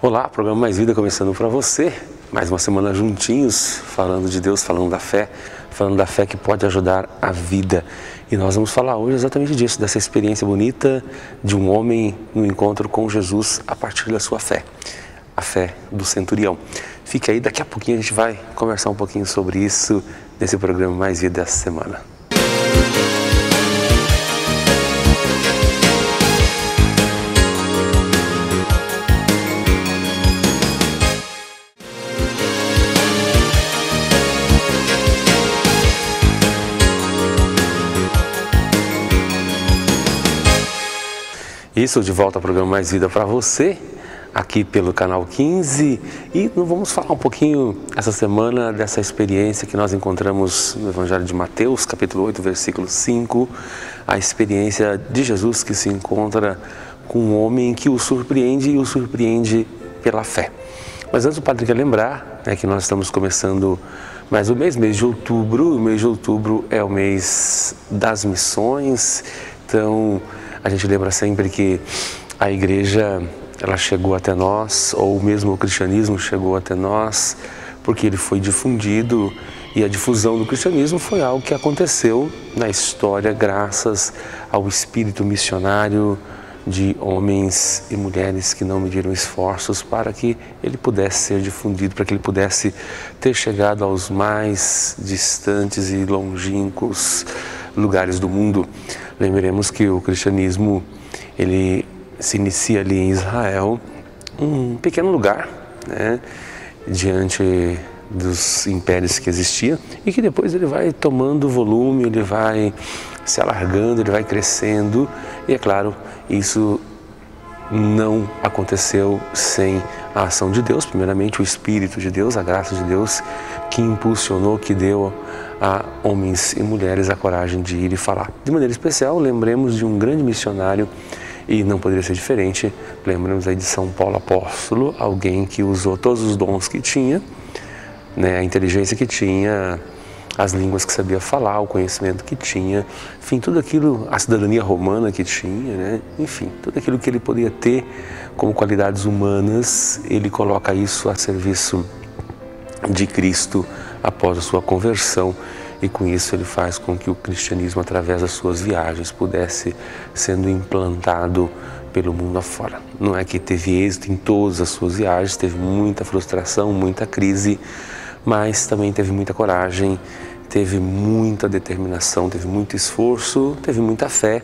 Olá, programa Mais Vida começando para você. Mais uma semana juntinhos, falando de Deus, falando da fé que pode ajudar a vida. E nós vamos falar hoje exatamente disso, dessa experiência bonita de um homem no encontro com Jesus a partir da sua fé, a fé do centurião. Fique aí, daqui a pouquinho a gente vai conversar um pouquinho sobre isso nesse programa Mais Vida dessa semana. Isso, de volta ao programa Mais Vida para você, aqui pelo canal 15, e vamos falar um pouquinho essa semana dessa experiência que nós encontramos no Evangelho de Mateus, capítulo 8, versículo 5, a experiência de Jesus que se encontra com um homem que o surpreende e o surpreende pela fé. Mas antes o padre quer lembrar que nós estamos começando mais um mês de outubro. O mês de outubro é o mês das missões, então a gente lembra sempre que a igreja, ela chegou até nós, ou mesmo o cristianismo chegou até nós, porque ele foi difundido, e a difusão do cristianismo foi algo que aconteceu na história graças ao espírito missionário de homens e mulheres que não mediram esforços para que ele pudesse ser difundido, para que ele pudesse ter chegado aos mais distantes e longínquos lugares do mundo. Lembremos que o cristianismo, ele se inicia ali em Israel, um pequeno lugar, diante dos impérios que existiam, e que depois ele vai tomando volume, ele vai se alargando, ele vai crescendo, e é claro, isso não aconteceu sem a ação de Deus, primeiramente o Espírito de Deus, a graça de Deus, que impulsionou, que deu a homens e mulheres a coragem de ir e falar. De maneira especial, lembremos de um grande missionário, e não poderia ser diferente, lembramos aí de São Paulo Apóstolo, alguém que usou todos os dons que tinha, a inteligência que tinha, as línguas que sabia falar, o conhecimento que tinha, enfim, tudo aquilo, a cidadania romana que tinha, enfim, tudo aquilo que ele poderia ter como qualidades humanas, ele coloca isso a serviço de Cristo após a sua conversão, e com isso ele faz com que o cristianismo, através das suas viagens, pudesse sendo implantado pelo mundo afora. Não é que teve êxito em todas as suas viagens, teve muita frustração, muita crise, mas também teve muita coragem, teve muita determinação, teve muito esforço, teve muita fé,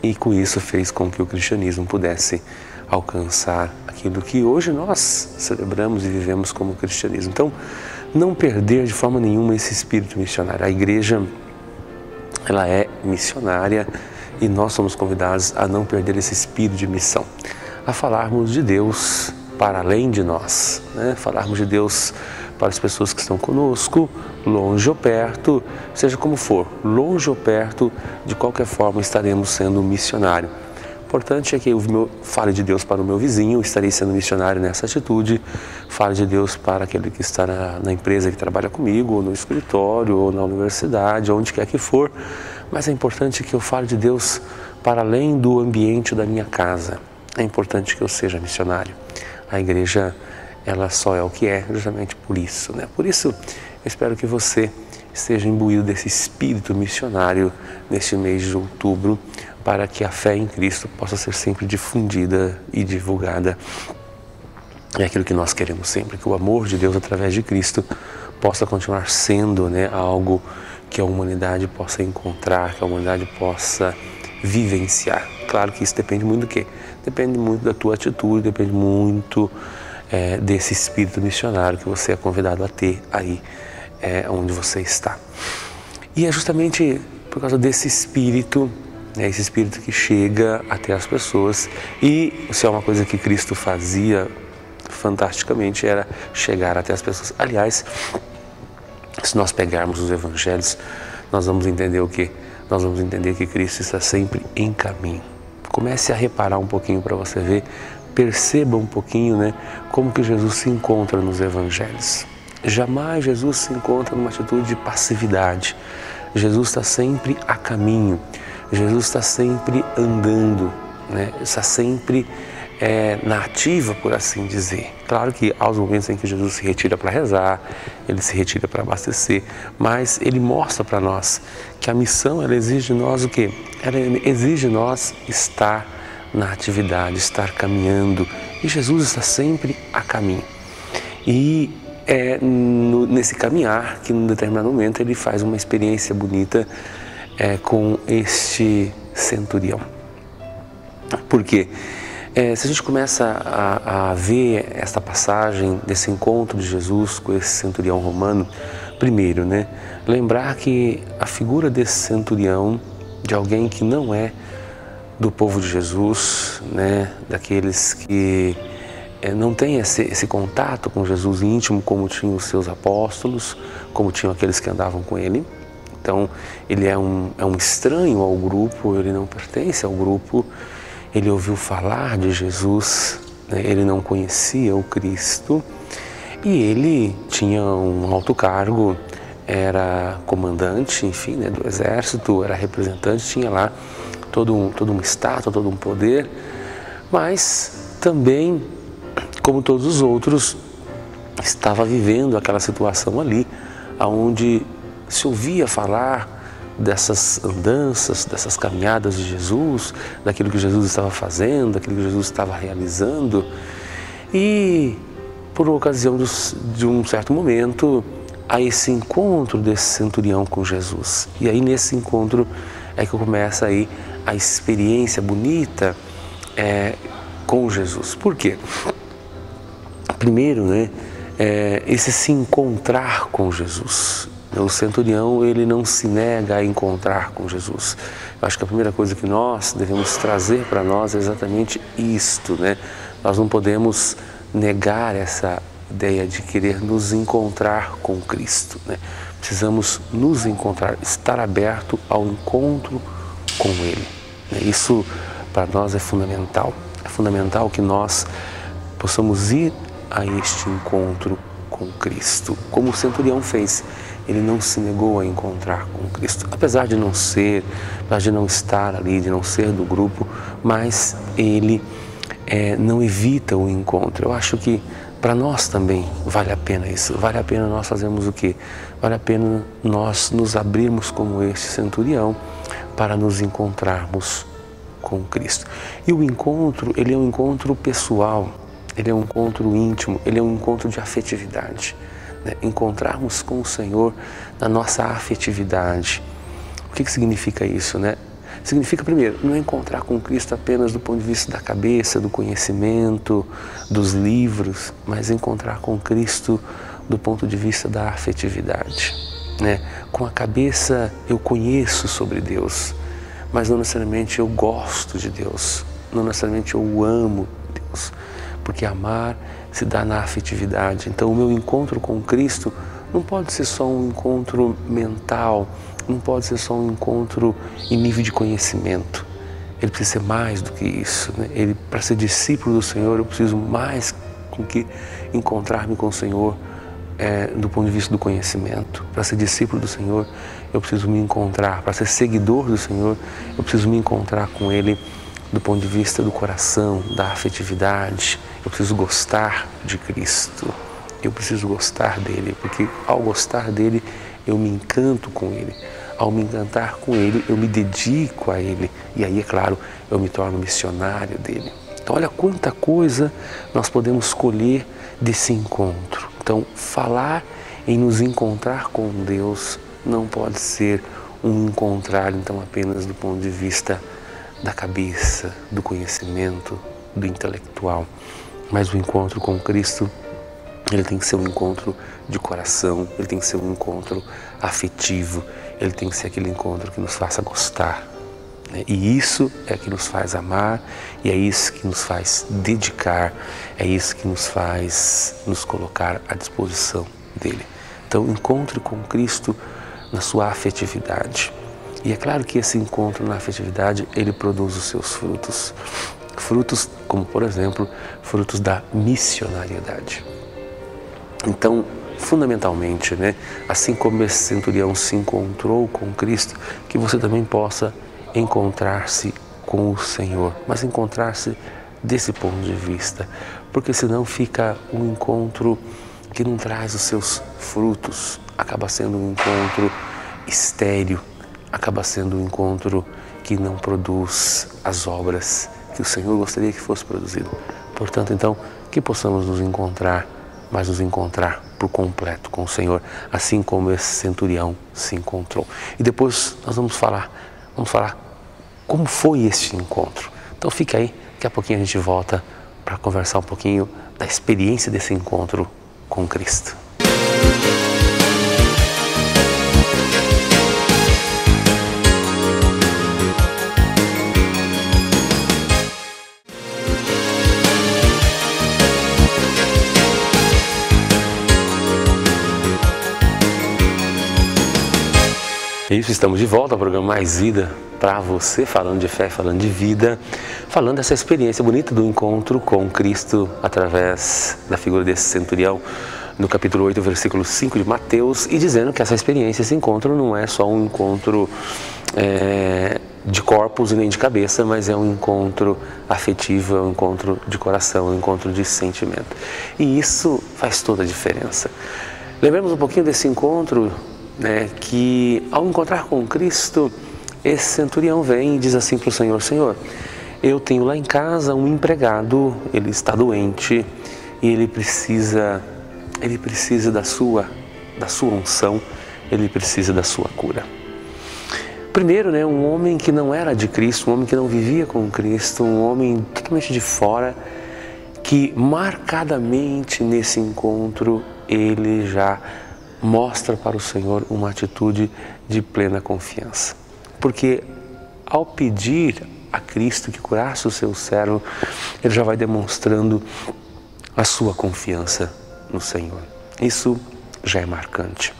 e com isso fez com que o cristianismo pudesse alcançar aquilo que hoje nós celebramos e vivemos como cristianismo. Então, não perder de forma nenhuma esse espírito missionário. A igreja, ela é missionária, e nós somos convidados a não perder esse espírito de missão, a falarmos de Deus para além de nós, falarmos de Deus para as pessoas que estão conosco, longe ou perto, seja como for, longe ou perto, de qualquer forma estaremos sendo missionário. O importante é que eu fale de Deus para o meu vizinho, estarei sendo missionário nessa atitude. Fale de Deus para aquele que está na empresa que trabalha comigo, ou no escritório, ou na universidade, onde quer que for. Mas é importante que eu fale de Deus para além do ambiente da minha casa. É importante que eu seja missionário. A igreja, ela só é o que é justamente por isso. Por isso, eu espero que você esteja imbuído desse espírito missionário neste mês de outubro, para que a fé em Cristo possa ser sempre difundida e divulgada. É aquilo que nós queremos sempre, que o amor de Deus através de Cristo possa continuar sendo algo que a humanidade possa encontrar, que a humanidade possa vivenciar. Claro que isso depende muito do quê? Depende muito da tua atitude, depende muito desse espírito missionário que você é convidado a ter aí onde você está. E é justamente por causa desse espírito, esse espírito que chega até as pessoas, e se é uma coisa que Cristo fazia fantasticamente, era chegar até as pessoas. Aliás, se nós pegarmos os evangelhos, nós vamos entender o quê? Nós vamos entender que Cristo está sempre em caminho. Comece a reparar um pouquinho para você ver, perceba um pouquinho, como que Jesus se encontra nos evangelhos. Jamais Jesus se encontra numa atitude de passividade. Jesus está sempre a caminho. Jesus está sempre andando, está sempre na ativa, por assim dizer. Claro que há os momentos em que Jesus se retira para rezar, ele se retira para abastecer, mas ele mostra para nós que a missão, ela exige de nós o quê? Ela exige de nós estar na atividade, estar caminhando, e Jesus está sempre a caminho. E é nesse caminhar que, num determinado momento, ele faz uma experiência bonita com este centurião. Por quê? Se a gente começa a ver esta passagem desse encontro de Jesus com esse centurião romano, primeiro, né, lembrar que a figura desse centurião, de alguém que não é do povo de Jesus, né, daqueles que não tem esse contato com Jesus íntimo como tinham os seus apóstolos, como tinham aqueles que andavam com ele. Então, ele é um estranho ao grupo, ele não pertence ao grupo. Ele ouviu falar de Jesus, né? Ele não conhecia o Cristo, e ele tinha um alto cargo, era comandante, enfim, né, do exército, era representante, tinha lá todo um status, todo um poder, mas também, como todos os outros, estava vivendo aquela situação ali, onde se ouvia falar dessas andanças, dessas caminhadas de Jesus, daquilo que Jesus estava fazendo, daquilo que Jesus estava realizando. E por ocasião de um certo momento, há esse encontro desse centurião com Jesus. E aí nesse encontro é que começa aí a experiência bonita com Jesus. Por quê? Primeiro, né, esse se encontrar com Jesus. O centurião, ele não se nega a encontrar com Jesus. Eu acho que a primeira coisa que nós devemos trazer para nós é exatamente isto, né? Nós não podemos negar essa ideia de querer nos encontrar com Cristo, né? Precisamos nos encontrar, estar aberto ao encontro com Ele, né? Isso para nós é fundamental. É fundamental que nós possamos ir a este encontro com Cristo, como o centurião fez. Ele não se negou a encontrar com Cristo, apesar de não estar ali, de não ser do grupo, mas ele não evita o encontro. Eu acho que para nós também vale a pena isso, vale a pena nós fazermos o quê? Vale a pena nós nos abrirmos como este centurião para nos encontrarmos com Cristo. E o encontro, ele é um encontro pessoal, ele é um encontro íntimo, ele é um encontro de afetividade. Encontrarmos com o Senhor na nossa afetividade. O que significa isso, né? Significa, primeiro, não encontrar com Cristo apenas do ponto de vista da cabeça, do conhecimento, dos livros, mas encontrar com Cristo do ponto de vista da afetividade, né? Com a cabeça eu conheço sobre Deus, mas não necessariamente eu gosto de Deus, não necessariamente eu amo Deus, porque amar se dá na afetividade. Então o meu encontro com Cristo não pode ser só um encontro mental, não pode ser só um encontro em nível de conhecimento. Ele precisa ser mais do que isso, né? Para ser discípulo do Senhor, eu preciso mais do que encontrar-me com o Senhor do ponto de vista do conhecimento. Para ser discípulo do Senhor, eu preciso me encontrar. Para ser seguidor do Senhor, eu preciso me encontrar com Ele do ponto de vista do coração, da afetividade. Eu preciso gostar de Cristo, eu preciso gostar dEle, porque ao gostar dEle, eu me encanto com Ele. Ao me encantar com Ele, eu me dedico a Ele. E aí, é claro, eu me torno missionário dEle. Então, olha quanta coisa nós podemos colher desse encontro. Então, falar em nos encontrar com Deus não pode ser um encontrar, então, apenas do ponto de vista da cabeça, do conhecimento, do intelectual. Mas o encontro com Cristo, ele tem que ser um encontro de coração, ele tem que ser um encontro afetivo, ele tem que ser aquele encontro que nos faça gostar, né? E isso é que nos faz amar, e é isso que nos faz dedicar, é isso que nos faz nos colocar à disposição dele. Então, encontre com Cristo na sua afetividade. E é claro que esse encontro na afetividade, ele produz os seus frutos. Frutos como, por exemplo, frutos da missionariedade. Então, fundamentalmente, né, assim como esse centurião se encontrou com Cristo, que você também possa encontrar-se com o Senhor, mas encontrar-se desse ponto de vista, porque senão fica um encontro que não traz os seus frutos, acaba sendo um encontro estéril, acaba sendo um encontro que não produz as obras que o Senhor gostaria que fosse produzido. Portanto, então, que possamos nos encontrar, mas nos encontrar por completo com o Senhor, assim como esse centurião se encontrou. E depois nós vamos falar como foi este encontro. Então fica aí, daqui a pouquinho a gente volta para conversar um pouquinho da experiência desse encontro com Cristo. Isso, estamos de volta ao programa Mais Vida para você, falando de fé, falando de vida, falando dessa experiência bonita do encontro com Cristo através da figura desse centurião no capítulo 8, versículo 5 de Mateus, e dizendo que essa experiência, esse encontro não é só um encontro de corpos e nem de cabeça, mas é um encontro afetivo, é um encontro de coração, é um encontro de sentimento. E isso faz toda a diferença. Lembremos um pouquinho desse encontro, que ao encontrar com Cristo, esse centurião vem e diz assim para o Senhor: Senhor, eu tenho lá em casa um empregado, ele está doente e ele precisa da sua unção, ele precisa da sua cura. Primeiro, um homem que não era de Cristo, um homem que não vivia com Cristo, um homem totalmente de fora, que marcadamente nesse encontro ele já mostra para o Senhor uma atitude de plena confiança. Porque ao pedir a Cristo que curasse o seu servo, ele já vai demonstrando a sua confiança no Senhor. Isso já é marcante.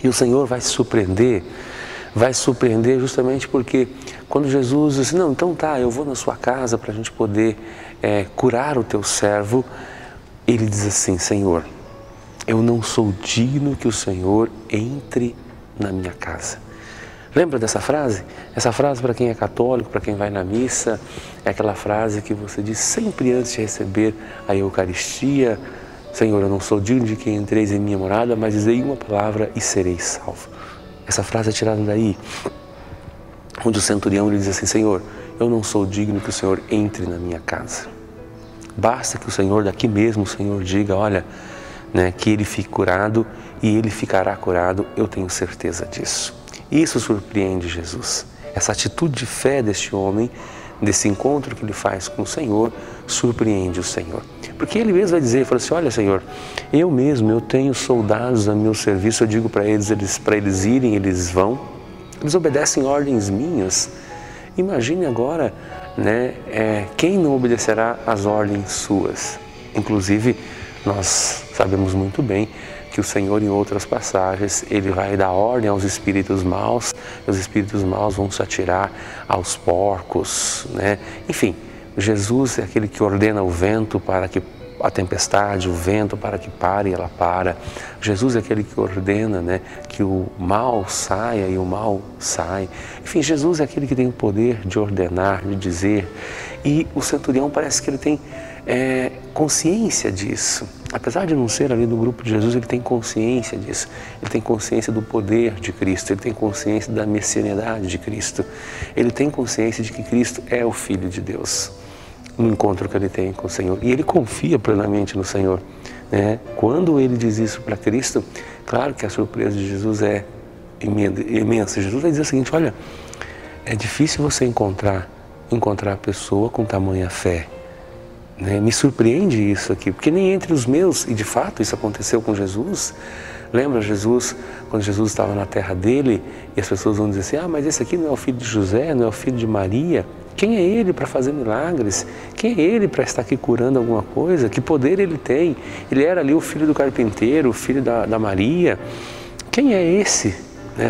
E o Senhor vai surpreender justamente porque quando Jesus diz, não, então tá, eu vou na sua casa para a gente poder curar o teu servo, ele diz assim: Senhor, eu não sou digno que o Senhor entre na minha casa. Lembra dessa frase? Essa frase, para quem é católico, para quem vai na missa, é aquela frase que você diz sempre antes de receber a Eucaristia: Senhor, eu não sou digno de que entreis em minha morada, mas dizei uma palavra e serei salvo. Essa frase é tirada daí, onde o centurião lhe diz assim: Senhor, eu não sou digno que o Senhor entre na minha casa. Basta que o Senhor, daqui mesmo, o Senhor diga, olha, que ele fique curado e ele ficará curado, eu tenho certeza disso. Isso surpreende Jesus. Essa atitude de fé deste homem, desse encontro que ele faz com o Senhor, surpreende o Senhor. Porque ele mesmo vai dizer, ele fala assim: olha, Senhor, eu tenho soldados a meu serviço, eu digo para eles irem, eles vão, eles obedecem ordens minhas. Imagine agora, quem não obedecerá às ordens suas? Inclusive, nós sabemos muito bem que o Senhor, em outras passagens, ele vai dar ordem aos espíritos maus, e os espíritos maus vão se atirar aos porcos, Enfim, Jesus é aquele que ordena o vento para que a tempestade, o vento para que pare e ela para. Jesus é aquele que ordena, que o mal saia e o mal sai. Enfim, Jesus é aquele que tem o poder de ordenar, de dizer. E o centurião parece que ele tem consciência disso. Apesar de não ser ali do grupo de Jesus, ele tem consciência disso. Ele tem consciência do poder de Cristo, ele tem consciência da messianidade de Cristo. Ele tem consciência de que Cristo é o Filho de Deus, no encontro que ele tem com o Senhor. E ele confia plenamente no Senhor. Quando ele diz isso para Cristo, claro que a surpresa de Jesus é imensa. Jesus vai dizer o seguinte: olha, é difícil você encontrar a pessoa com tamanha fé. Me surpreende isso aqui, porque nem entre os meus, e de fato isso aconteceu com Jesus. Lembra Jesus, quando Jesus estava na terra dele, e as pessoas vão dizer assim: mas esse aqui não é o filho de José, não é o filho de Maria? Quem é ele para fazer milagres? Quem é ele para estar aqui curando alguma coisa? Que poder ele tem? Ele era ali o filho do carpinteiro, o filho da Maria. Quem é esse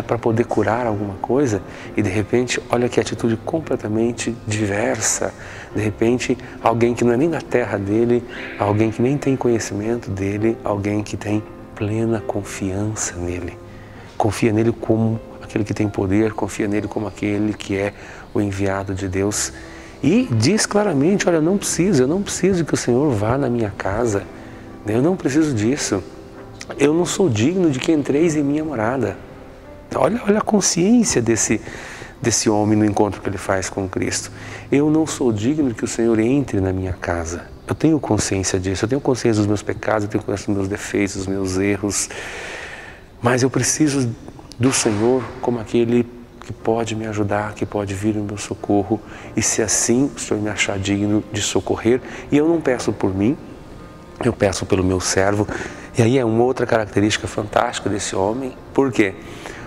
para poder curar alguma coisa? E de repente, olha que atitude completamente diversa. De repente, alguém que não é nem da terra dele, alguém que nem tem conhecimento dele, alguém que tem plena confiança nele. Confia nele como aquele que tem poder, confia nele como aquele que é o enviado de Deus. E diz claramente, olha, eu não preciso que o Senhor vá na minha casa, eu não preciso disso, eu não sou digno de que entreis em minha morada. Olha a consciência desse homem no encontro que ele faz com Cristo. Eu não sou digno de que o Senhor entre na minha casa. Eu tenho consciência disso, eu tenho consciência dos meus pecados, eu tenho consciência dos meus defeitos, dos meus erros, mas eu preciso do Senhor como aquele que pode me ajudar, que pode vir no meu socorro, e se assim o Senhor me achar digno de socorrer, e eu não peço por mim, eu peço pelo meu servo. E aí é uma outra característica fantástica desse homem. Por quê?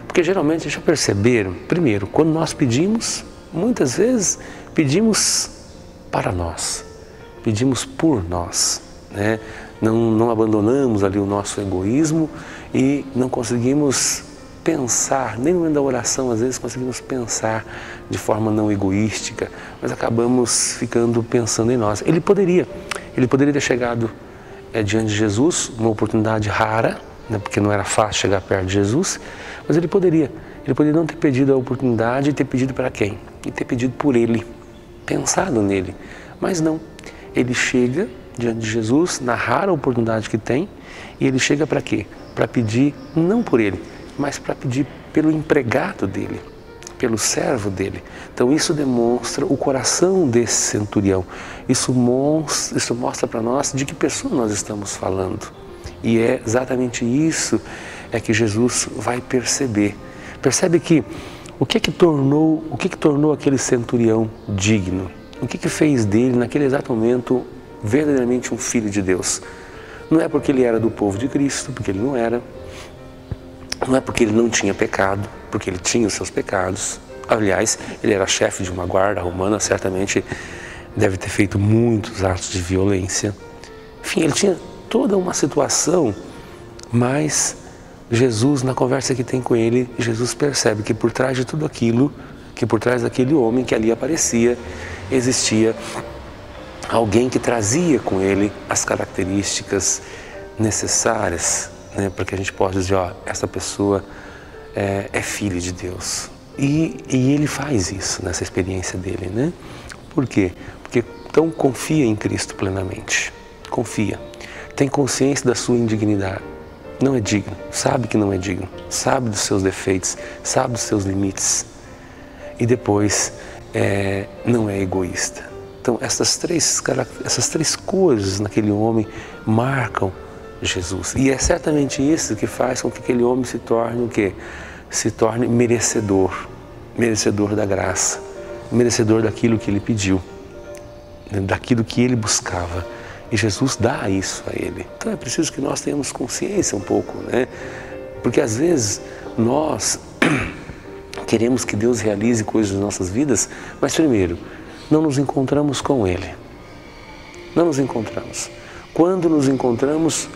Porque geralmente, já perceberam, primeiro, quando nós pedimos, muitas vezes pedimos para nós, pedimos por nós, né? Não abandonamos ali o nosso egoísmo e não conseguimos pensar, nem no momento da oração, às vezes conseguimos pensar de forma não egoística, mas acabamos ficando pensando em nós. Ele poderia ter chegado diante de Jesus, uma oportunidade rara, né, porque não era fácil chegar perto de Jesus, mas ele poderia não ter pedido a oportunidade e ter pedido para quem? E ter pedido por ele, pensado nele, mas não. Ele chega diante de Jesus, na rara oportunidade que tem, e ele chega para quê? Para pedir não por ele, mas para pedir pelo empregado dele, pelo servo dele. Então isso demonstra o coração desse centurião. Isso mostra para nós de que pessoa nós estamos falando. E é exatamente isso que Jesus vai perceber. Percebe que o que tornou aquele centurião digno? O que fez dele naquele exato momento verdadeiramente um filho de Deus? Não é porque ele era do povo de Cristo, porque ele não era. Não é porque ele não tinha pecado, porque ele tinha os seus pecados. Aliás, ele era chefe de uma guarda romana, certamente deve ter feito muitos atos de violência. Enfim, ele tinha toda uma situação, mas Jesus, na conversa que tem com ele, Jesus percebe que por trás de tudo aquilo, que por trás daquele homem que ali aparecia, existia alguém que trazia com ele as características necessárias, né, para que a gente possa dizer, ó, essa pessoa é filho de Deus. E ele faz isso nessa experiência dele, né? Por quê? Porque então confia em Cristo plenamente, confia, tem consciência da sua indignidade, não é digno, sabe que não é digno, sabe dos seus defeitos, sabe dos seus limites, e depois não é egoísta. Então essas três coisas naquele homem marcam Jesus. E é certamente isso que faz com que aquele homem se torne o quê? Se torne merecedor da graça, merecedor daquilo que ele pediu, daquilo que ele buscava. E Jesus dá isso a ele. Então é preciso que nós tenhamos consciência um pouco, né? Porque às vezes nós queremos que Deus realize coisas nas nossas vidas, mas primeiro, não nos encontramos com Ele. Não nos encontramos. Quando nos encontramos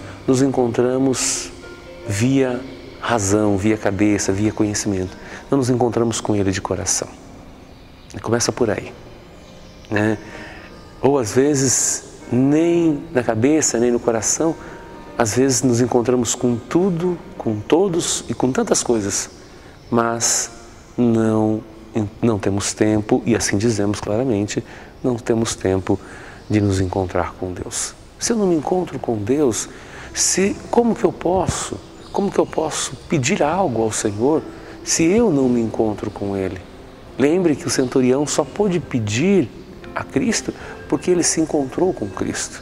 via razão, via cabeça, via conhecimento. Não nos encontramos com Ele de coração. Começa por aí, né? Ou às vezes nem na cabeça, nem no coração, às vezes nos encontramos com tudo, com todos e com tantas coisas, mas não temos tempo, e assim dizemos claramente, não temos tempo de nos encontrar com Deus. Se eu não me encontro com Deus, como que eu posso pedir algo ao Senhor se eu não me encontro com Ele? Lembre que o centurião só pôde pedir a Cristo porque ele se encontrou com Cristo.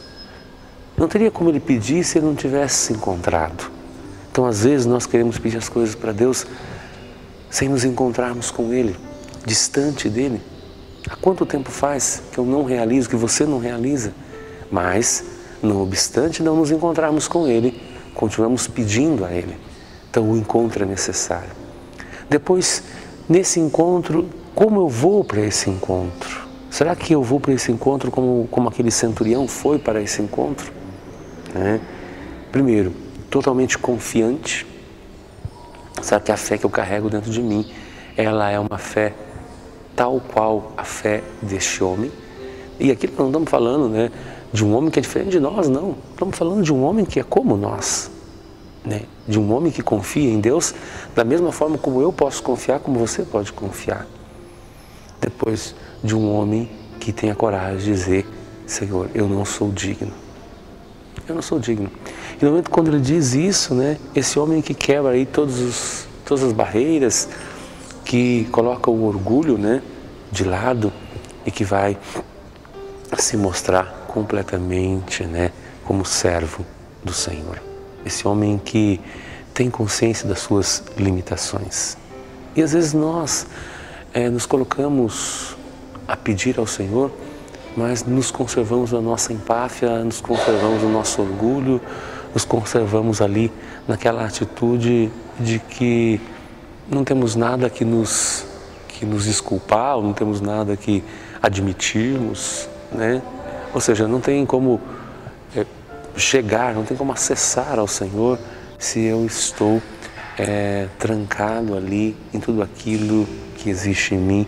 Não teria como ele pedir se ele não tivesse se encontrado. Então, às vezes, nós queremos pedir as coisas para Deus sem nos encontrarmos com Ele, distante dEle. Há quanto tempo faz que eu não realizo, que você não realiza? Mas, não obstante não nos encontrarmos com Ele, continuamos pedindo a Ele. Então, o encontro é necessário. Depois, nesse encontro, como eu vou para esse encontro? Será que eu vou para esse encontro como aquele centurião foi para esse encontro? Primeiro, totalmente confiante. Sabe que a fé que eu carrego dentro de mim, ela é uma fé tal qual a fé deste homem. E aqui não estamos falando, né, de um homem que é diferente de nós, não. Estamos falando de um homem que é como nós, né? De um homem que confia em Deus da mesma forma como eu posso confiar, como você pode confiar. Depois, de um homem que tenha coragem de dizer: Senhor, eu não sou digno. Eu não sou digno. E no momento quando ele diz isso, né, esse homem que quebra aí todas as barreiras, que coloca o orgulho, né, de lado e que vai se mostrar completamente, né, como servo do Senhor. Esse homem que tem consciência das suas limitações. E às vezes nós nos colocamos a pedir ao Senhor, mas nos conservamos na nossa empáfia, nos conservamos no nosso orgulho, nos conservamos ali naquela atitude de que não temos nada que nos desculpar, ou não temos nada que admitirmos, né? Ou seja, não tem como chegar, não tem como acessar ao Senhor se eu estou trancado ali em tudo aquilo que existe em mim,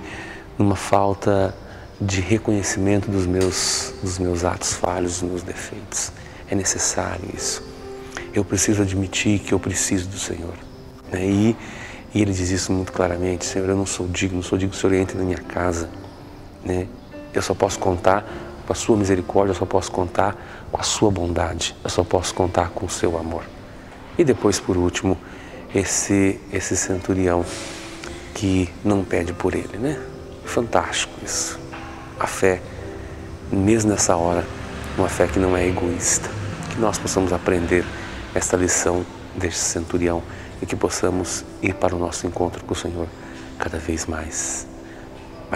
numa falta de reconhecimento dos meus atos falhos, dos meus defeitos. É necessário isso. Eu preciso admitir que eu preciso do Senhor, né? E ele diz isso muito claramente: Senhor, eu não sou digno, que o Senhor entre na minha casa, né? Eu só posso contar com a sua misericórdia, eu só posso contar com a sua bondade, eu só posso contar com o seu amor. E depois, por último, esse centurião que não pede por ele, né? Fantástico isso. A fé, mesmo nessa hora, uma fé que não é egoísta. Que nós possamos aprender esta lição deste centurião e que possamos ir para o nosso encontro com o Senhor cada vez mais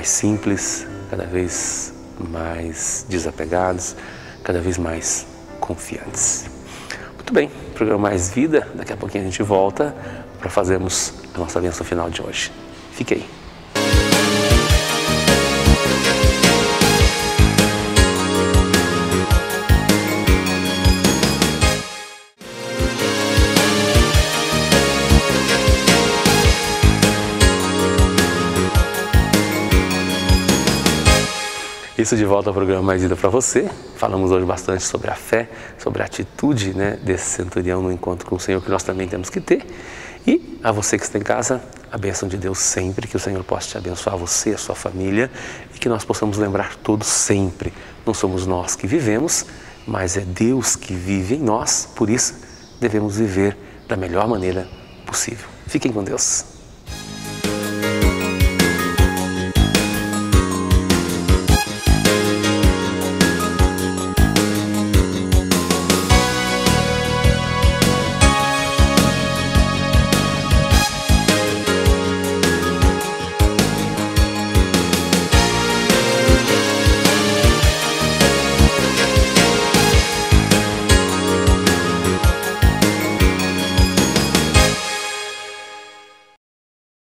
simples, cada vez mais desapegados, cada vez mais confiantes. Muito bem, programa Mais Vida, daqui a pouquinho a gente volta para fazermos a nossa bênção final de hoje. Fique aí. Isso, de volta ao programa Mais Vida para você. Falamos hoje bastante sobre a fé, sobre a atitude, né, desse centurião no encontro com o Senhor, que nós também temos que ter. E a você que está em casa, a bênção de Deus sempre, que o Senhor possa te abençoar, você, a sua família, e que nós possamos lembrar todos sempre: não somos nós que vivemos, mas é Deus que vive em nós, por isso devemos viver da melhor maneira possível. Fiquem com Deus.